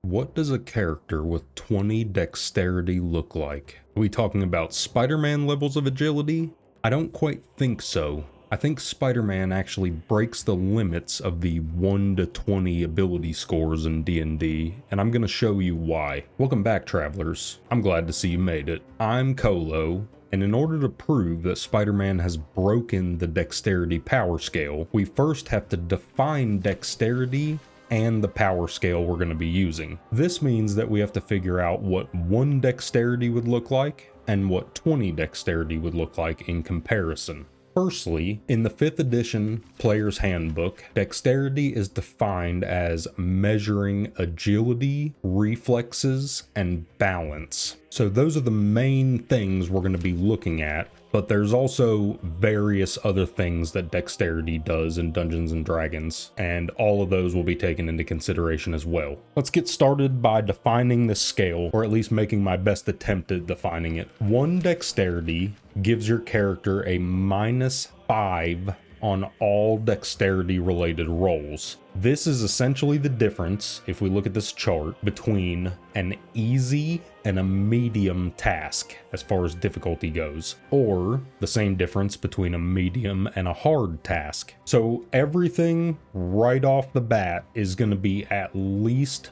What does a character with 20 dexterity look like? Are we talking about Spider-Man levels of agility? I don't quite think so. I think Spider-Man actually breaks the limits of the 1 to 20 ability scores in D&D, and I'm going to show you why. Welcome back, travelers. I'm glad to see you made it. I'm Colo, and in order to prove that Spider-Man has broken the dexterity power scale, we first have to define dexterity and the power scale we're going to be using. This means that we have to figure out what 1 dexterity would look like and what 20 dexterity would look like in comparison. Firstly, in the 5th edition Player's Handbook, dexterity is defined as measuring agility, reflexes, and balance. So those are the main things we're going to be looking at, but there's also various other things that dexterity does in Dungeons & Dragons, and all of those will be taken into consideration as well. Let's get started by defining this scale, or at least making my best attempt at defining it. 1 dexterity gives your character a -5 on all dexterity related rolls. This is essentially the difference, if we look at this chart, between an easy and a medium task as far as difficulty goes, or the same difference between a medium and a hard task. So everything right off the bat is going to be at least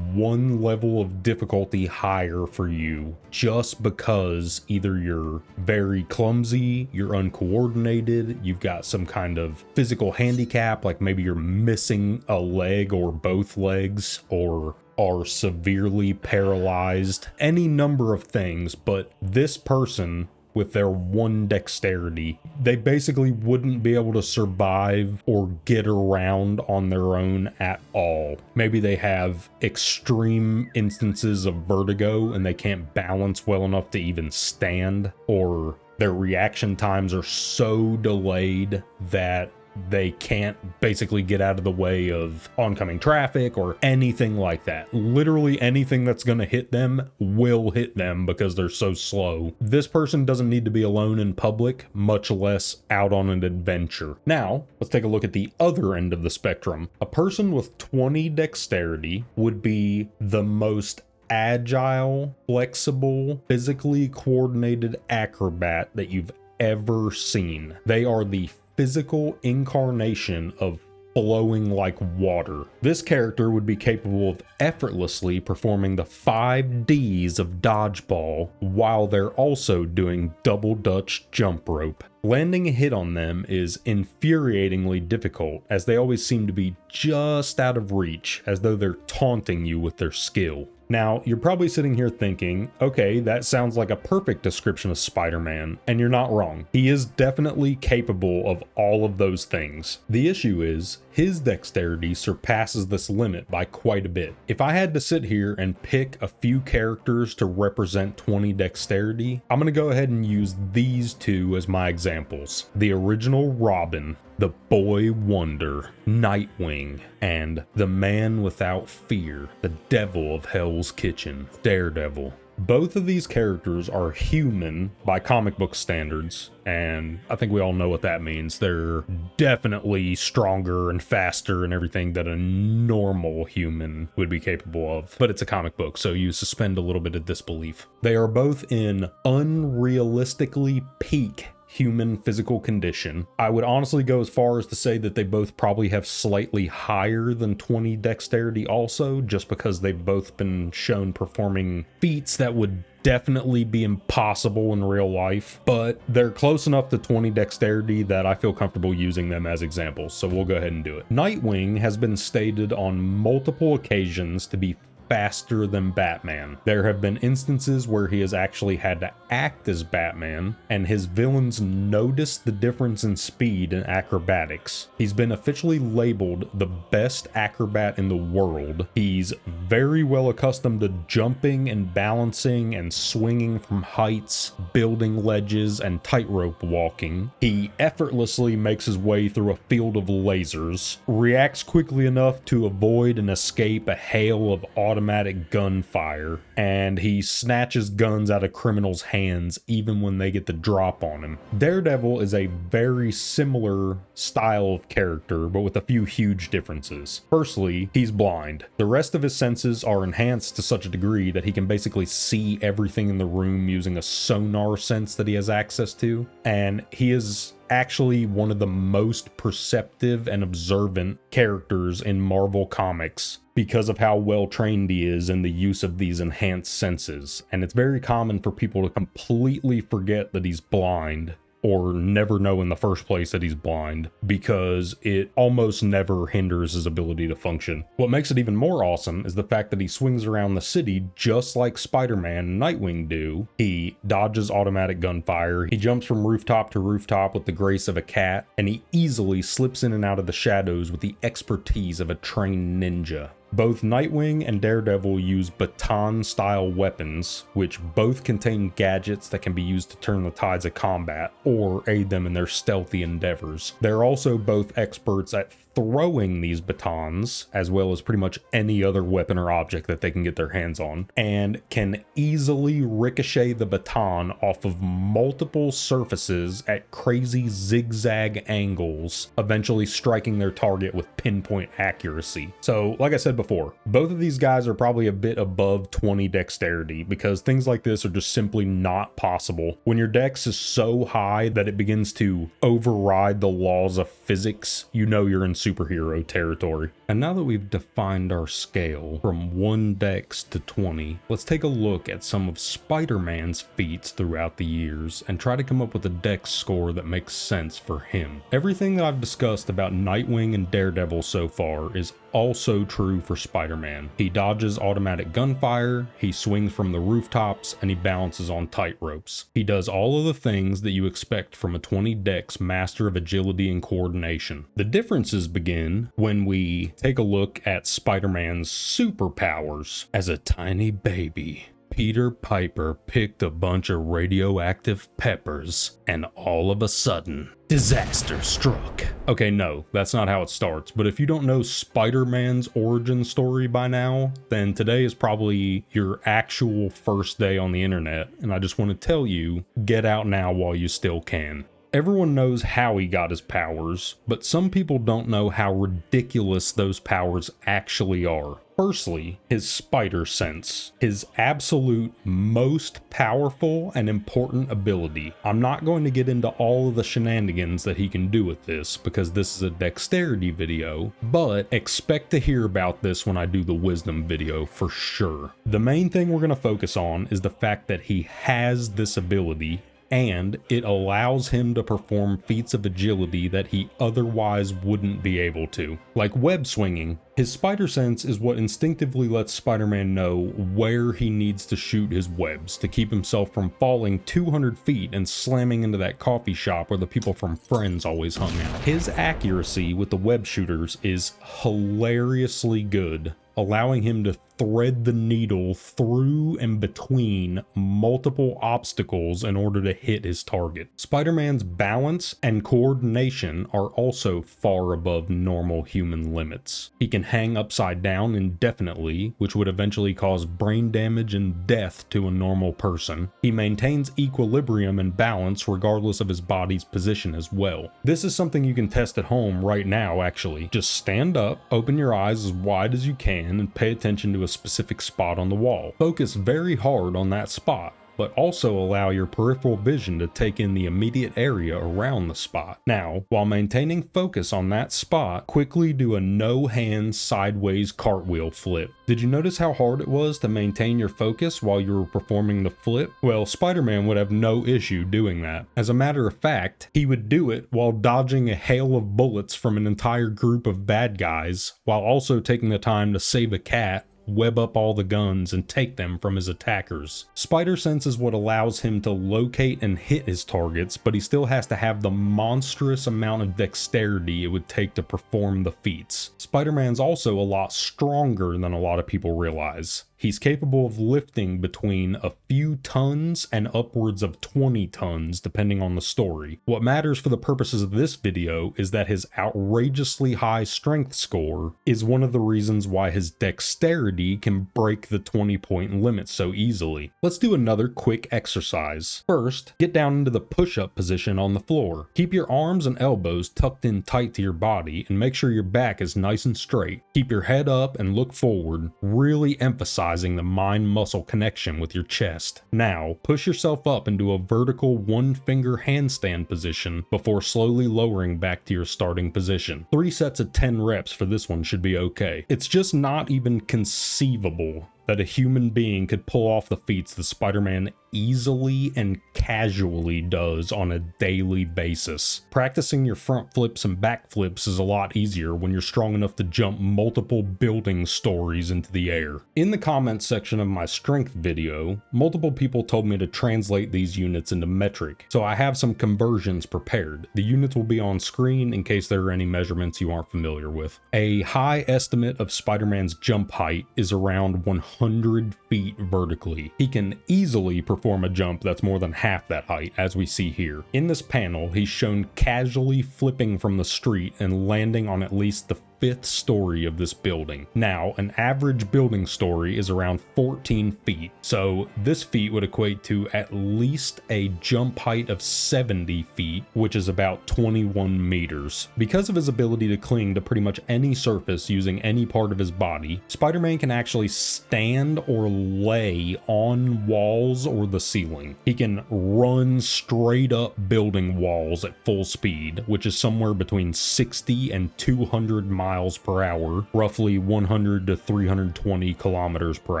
1 level of difficulty higher for you, just because either you're very clumsy, you're uncoordinated, you've got some kind of physical handicap, like maybe you're missing a leg or both legs, or are severely paralyzed, any number of things. But this person with their 1 dexterity, they basically wouldn't be able to survive or get around on their own at all. Maybe they have extreme instances of vertigo and they can't balance well enough to even stand, or their reaction times are so delayed that they can't basically get out of the way of oncoming traffic or anything like that. Literally anything that's going to hit them will hit them because they're so slow. This person doesn't need to be alone in public, much less out on an adventure. Now, let's take a look at the other end of the spectrum. A person with 20 dexterity would be the most agile, flexible, physically coordinated acrobat that you've ever seen. They are the physical incarnation of flowing like water. This character would be capable of effortlessly performing the 5 Ds of dodgeball while they're also doing double Dutch jump rope. Landing a hit on them is infuriatingly difficult, as they always seem to be just out of reach, as though they're taunting you with their skill. Now, you're probably sitting here thinking, okay, that sounds like a perfect description of Spider-Man, and you're not wrong. He is definitely capable of all of those things. The issue is, his dexterity surpasses this limit by quite a bit. If I had to sit here and pick a few characters to represent 20 dexterity, I'm going to go ahead and use these 2 as my examples. The original Robin, the Boy Wonder, Nightwing, and the Man Without Fear, the Devil of Hell's Kitchen, Daredevil. Both of these characters are human by comic book standards, and I think we all know what that means. They're definitely stronger and faster and everything that a normal human would be capable of, but it's a comic book, so you suspend a little bit of disbelief. They are both in unrealistically peak human physical condition. I would honestly go as far as to say that they both probably have slightly higher than 20 dexterity also, just because they've both been shown performing feats that would definitely be impossible in real life, but they're close enough to 20 dexterity that I feel comfortable using them as examples, so we'll go ahead and do it. Nightwing has been stated on multiple occasions to be faster than Batman. There have been instances where he has actually had to act as Batman, and his villains notice the difference in speed and acrobatics. He's been officially labeled the best acrobat in the world. He's very well accustomed to jumping and balancing and swinging from heights, building ledges, and tightrope walking. He effortlessly makes his way through a field of lasers, reacts quickly enough to avoid and escape a hail of automatic automatic gunfire, and he snatches guns out of criminals' hands even when they get the drop on him. Daredevil is a very similar style of character, but with a few huge differences. Firstly, he's blind. The rest of his senses are enhanced to such a degree that he can basically see everything in the room using a sonar sense that he has access to, and he is actually one of the most perceptive and observant characters in Marvel Comics because of how well trained he is in the use of these enhanced senses. And it's very common for people to completely forget that he's blind, or never know in the first place that he's blind, because it almost never hinders his ability to function. What makes it even more awesome is the fact that he swings around the city just like Spider-Man and Nightwing do. He dodges automatic gunfire, he jumps from rooftop to rooftop with the grace of a cat, and he easily slips in and out of the shadows with the expertise of a trained ninja. Both Nightwing and Daredevil use baton-style weapons, which both contain gadgets that can be used to turn the tides of combat or aid them in their stealthy endeavors. They're also both experts at throwing these batons, as well as pretty much any other weapon or object that they can get their hands on, and can easily ricochet the baton off of multiple surfaces at crazy zigzag angles, eventually striking their target with pinpoint accuracy. So, like I said before, both of these guys are probably a bit above 20 dexterity, because things like this are just simply not possible. When your dex is so high that it begins to override the laws of physics, you know you're in superhero territory. And now that we've defined our scale from 1 dex to 20, let's take a look at some of Spider-Man's feats throughout the years and try to come up with a dex score that makes sense for him. Everything that I've discussed about Nightwing and Daredevil so far is also true for Spider-Man. He dodges automatic gunfire, he swings from the rooftops, and he balances on tight ropes. He does all of the things that you expect from a 20 dex master of agility and coordination. The differences begin when we take a look at Spider-Man's superpowers. As a tiny baby, Peter Piper picked a bunch of radioactive peppers, and all of a sudden, disaster struck. Okay, no, that's not how it starts, but if you don't know Spider-Man's origin story by now, then today is probably your actual first day on the internet, and I just want to tell you, get out now while you still can. Everyone knows how he got his powers, but some people don't know how ridiculous those powers actually are. Firstly, his spider sense, his absolute most powerful and important ability. I'm not going to get into all of the shenanigans that he can do with this because this is a dexterity video, but expect to hear about this when I do the wisdom video for sure. The main thing we're going to focus on is the fact that he has this ability, and it allows him to perform feats of agility that he otherwise wouldn't be able to. Like web swinging, his spider sense is what instinctively lets Spider-Man know where he needs to shoot his webs to keep himself from falling 200 feet and slamming into that coffee shop where the people from Friends always hung out. His accuracy with the web shooters is hilariously good, allowing him to thread the needle through and between multiple obstacles in order to hit his target. Spider-Man's balance and coordination are also far above normal human limits. He can hang upside down indefinitely, which would eventually cause brain damage and death to a normal person. He maintains equilibrium and balance regardless of his body's position as well. This is something you can test at home right now, actually. Just stand up, open your eyes as wide as you can, and pay attention to a specific spot on the wall. Focus very hard on that spot, but also allow your peripheral vision to take in the immediate area around the spot. Now, while maintaining focus on that spot, quickly do a no-hand sideways cartwheel flip. Did you notice how hard it was to maintain your focus while you were performing the flip? Well, Spider-Man would have no issue doing that. As a matter of fact, he would do it while dodging a hail of bullets from an entire group of bad guys, while also taking the time to save a cat, web up all the guns, and take them from his attackers. Spider sense is what allows him to locate and hit his targets, but he still has to have the monstrous amount of dexterity it would take to perform the feats. Spider-Man's also a lot stronger than a lot of people realize. He's capable of lifting between a few tons and upwards of 20 tons, depending on the story. What matters for the purposes of this video is that his outrageously high strength score is one of the reasons why his dexterity dexterity can break the 20-point limit so easily. Let's do another quick exercise. First, get down into the push-up position on the floor. Keep your arms and elbows tucked in tight to your body and make sure your back is nice and straight. Keep your head up and look forward, really emphasizing the mind-muscle connection with your chest. Now, push yourself up into a vertical one-finger handstand position before slowly lowering back to your starting position. 3 sets of 10 reps for this one should be okay. It's just not even conceivable that a human being could pull off the feats that Spider-Man easily and casually does on a daily basis. Practicing your front flips and back flips is a lot easier when you're strong enough to jump multiple building stories into the air. In the comments section of my strength video, multiple people told me to translate these units into metric, so I have some conversions prepared. The units will be on screen in case there are any measurements you aren't familiar with. A high estimate of Spider-Man's jump height is around 100 feet vertically. He can easily perform a jump that's more than half that height, as we see here. In this panel, he's shown casually flipping from the street and landing on at least the 5th story of this building. Now, an average building story is around 14 feet, so this feat would equate to at least a jump height of 70 feet, which is about 21 meters. Because of his ability to cling to pretty much any surface using any part of his body, Spider-Man can actually stand or lay on walls or the ceiling. He can run straight up building walls at full speed, which is somewhere between 60 and 200 miles per hour, roughly 100 to 320 kilometers per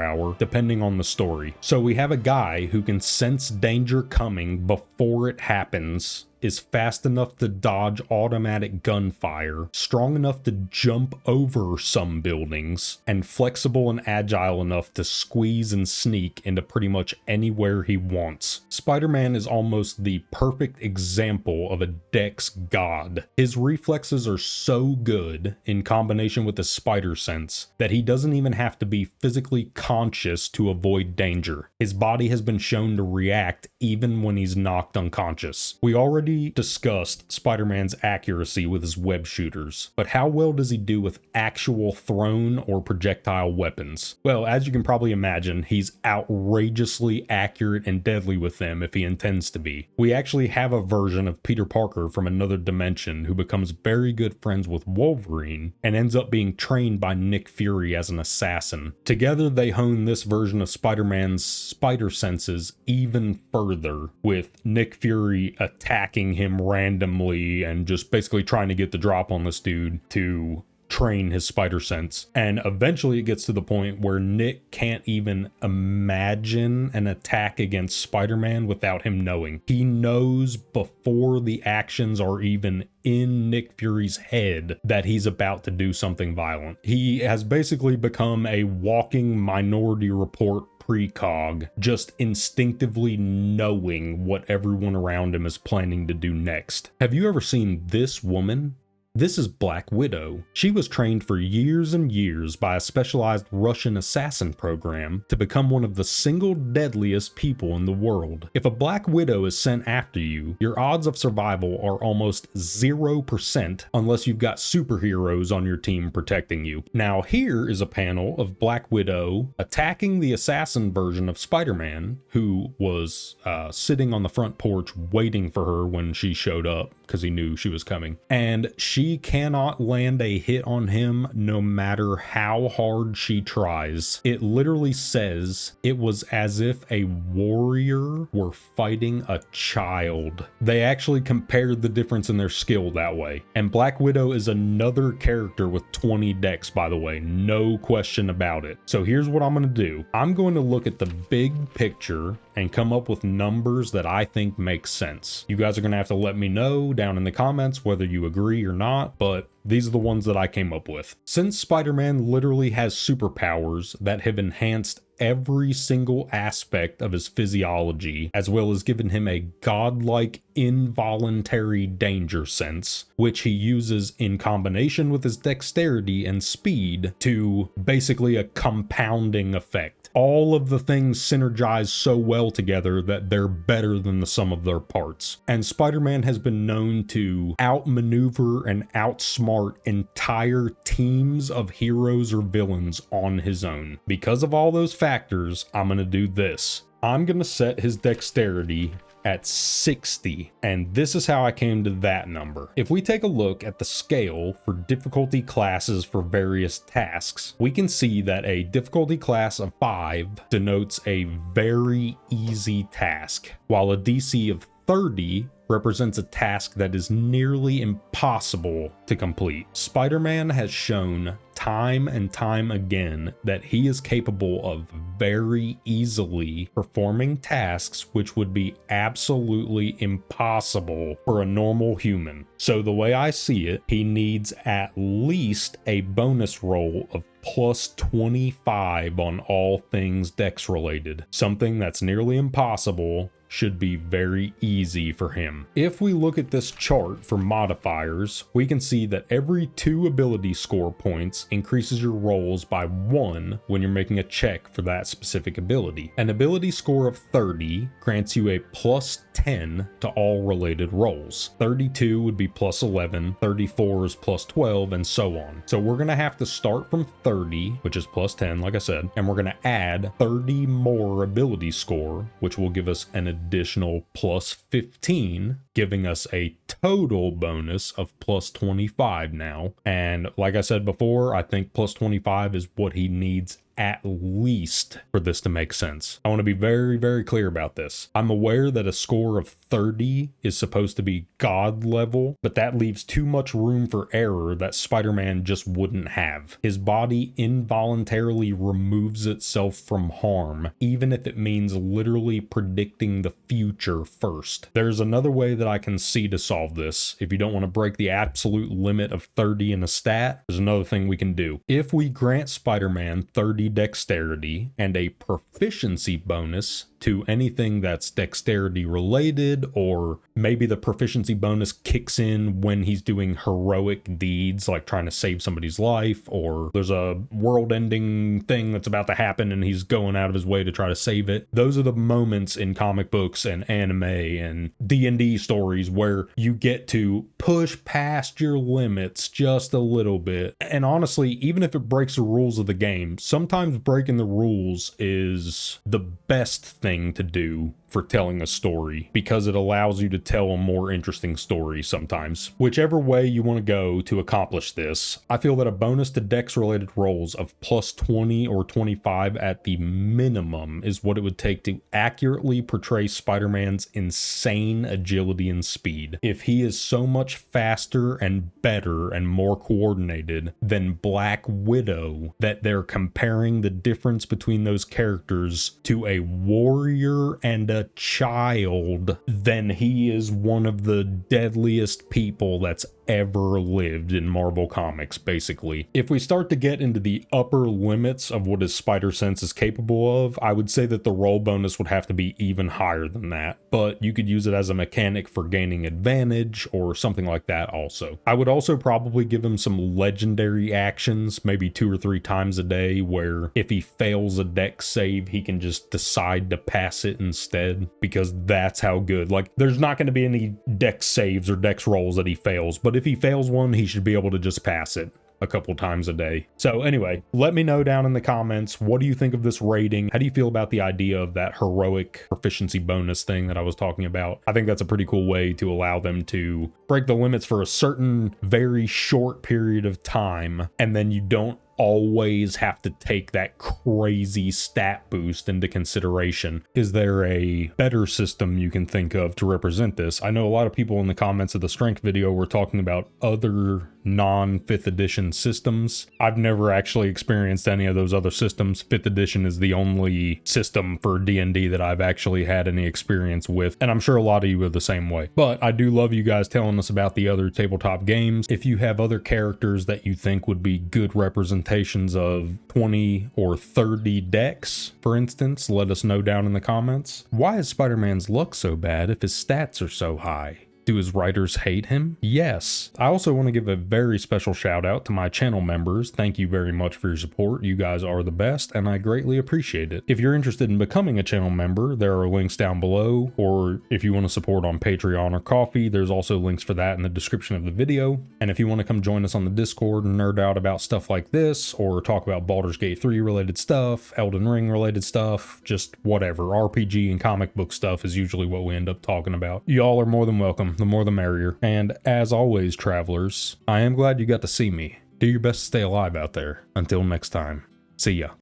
hour, depending on the story. So we have a guy who can sense danger coming before it happens, is fast enough to dodge automatic gunfire, strong enough to jump over some buildings, and flexible and agile enough to squeeze and sneak into pretty much anywhere he wants. Spider-Man is almost the perfect example of a Dex god. His reflexes are so good, in combination with his spider sense, that he doesn't even have to be physically conscious to avoid danger. His body has been shown to react even when he's knocked unconscious. We already discussed Spider-Man's accuracy with his web shooters, but how well does he do with actual thrown or projectile weapons? Well, as you can probably imagine, he's outrageously accurate and deadly with them if he intends to be. We actually have a version of Peter Parker from another dimension who becomes very good friends with Wolverine and ends up being trained by Nick Fury as an assassin. Together they hone this version of Spider-Man's spider senses even further, with Nick Fury attacking him randomly and just basically trying to get the drop on this dude to train his spider sense. And eventually it gets to the point where Nick can't even imagine an attack against Spider-Man without him knowing. He knows before the actions are even in Nick Fury's head that he's about to do something violent. He has basically become a walking Minority Report precog, just instinctively knowing what everyone around him is planning to do next. Have you ever seen this woman? This is Black Widow. She was trained for years and years by a specialized Russian assassin program to become one of the single deadliest people in the world. If a Black Widow is sent after you, your odds of survival are almost 0% unless you've got superheroes on your team protecting you. Now here is a panel of Black Widow attacking the assassin version of Spider-Man, who was sitting on the front porch waiting for her when she showed up because he knew she was coming. And she cannot land a hit on him no matter how hard she tries. It literally says it was as if a warrior were fighting a child. They actually compared the difference in their skill that way. And Black Widow is another character with 20 dex, by the way, no question about it. So here's what I'm going to do. I'm going to look at the big picture and come up with numbers that I think make sense. You guys are going to have to let me know down in the comments whether you agree or not, but these are the ones that I came up with. Since Spider-Man literally has superpowers that have enhanced every single aspect of his physiology, as well as given him a godlike involuntary danger sense, which he uses in combination with his dexterity and speed to basically a compounding effect. All of the things synergize so well together that they're better than the sum of their parts. And Spider-Man has been known to outmaneuver and outsmart outsmart entire teams of heroes or villains on his own. Because of all those factors, I'm going to do this. I'm going to set his dexterity at 60, and this is how I came to that number. If we take a look at the scale for difficulty classes for various tasks, we can see that a difficulty class of 5 denotes a very easy task, while a DC of 30 represents a task that is nearly impossible to complete. Spider-Man has shown time and time again that he is capable of very easily performing tasks which would be absolutely impossible for a normal human. So the way I see it, he needs at least a bonus roll of plus 25 on all things dex related. Something that's nearly impossible should be very easy for him. If we look at this chart for modifiers, we can see that every 2 ability score points increases your rolls by 1 when you're making a check for that specific ability. An ability score of 30 grants you a plus 10 to all related rolls. 32 would be plus 11, 34 is plus 12, and so on. So we're gonna have to start from 30, which is plus 10, like I said, and we're gonna add 30 more ability score, which will give us an additional plus 15, giving us a total bonus of plus 25 now. And like I said before, I think plus 25 is what he needs at least for this to make sense. I want to be very, very clear about this. I'm aware that a score of 30 is supposed to be God level, but that leaves too much room for error that Spider-Man just wouldn't have. His body involuntarily removes itself from harm, even if it means literally predicting the future first. There's another way that I can see to solve this. If you don't want to break the absolute limit of 30 in a stat, there's another thing we can do. If we grant Spider-Man 30 dexterity and a proficiency bonus to anything that's dexterity related, or maybe the proficiency bonus kicks in when he's doing heroic deeds like trying to save somebody's life, or there's a world-ending thing that's about to happen and he's going out of his way to try to save it. Those are the moments in comic books and anime and D&D stories where you get to push past your limits just a little bit. And honestly, even if it breaks the rules of the game, sometimes breaking the rules is the best thing to do for telling a story, because it allows you to tell a more interesting story sometimes. Whichever way you want to go to accomplish this, I feel that a bonus to dex related rolls of plus 20 or 25 at the minimum is what it would take to accurately portray Spider-Man's insane agility and speed. If he is so much faster and better and more coordinated than Black Widow that they're comparing the difference between those characters to a warrior and a child, then he is one of the deadliest people that's ever lived in Marvel Comics, basically. If we start to get into the upper limits of what his spider sense is capable of, I would say that the roll bonus would have to be even higher than that, but you could use it as a mechanic for gaining advantage or something like that also. I would also probably give him some legendary actions, maybe 2 or 3 times a day, where if he fails a dex save, he can just decide to pass it instead, because that's how good. Like, there's not going to be any dex saves or dex rolls that he fails, but if he fails one, he should be able to just pass it a couple times a day. So anyway, let me know down in the comments, what do you think of this rating? How do you feel about the idea of that heroic proficiency bonus thing that I was talking about? I think that's a pretty cool way to allow them to break the limits for a certain very short period of time, and then you don't always have to take that crazy stat boost into consideration. Is there a better system you can think of to represent this? I know a lot of people in the comments of the strength video were talking about other non-5th edition systems. I've never actually experienced any of those other systems. 5th edition is the only system for D&D that I've actually had any experience with, and I'm sure a lot of you are the same way. But I do love you guys telling us about the other tabletop games. If you have other characters that you think would be good representations of 20 or 30 decks, for instance, let us know down in the comments. Why is Spider-Man's luck so bad if his stats are so high? Do his writers hate him? Yes. I also want to give a very special shout out to my channel members. Thank you very much for your support. You guys are the best and I greatly appreciate it. If you're interested in becoming a channel member, there are links down below, or if you want to support on Patreon or Ko-fi, there's also links for that in the description of the video. And if you want to come join us on the Discord and nerd out about stuff like this, or talk about Baldur's Gate 3 related stuff, Elden Ring related stuff, just whatever, RPG and comic book stuff is usually what we end up talking about. Y'all are more than welcome. The more the merrier. And as always, travelers, I am glad you got to see me. Do your best to stay alive out there. Until next time, see ya.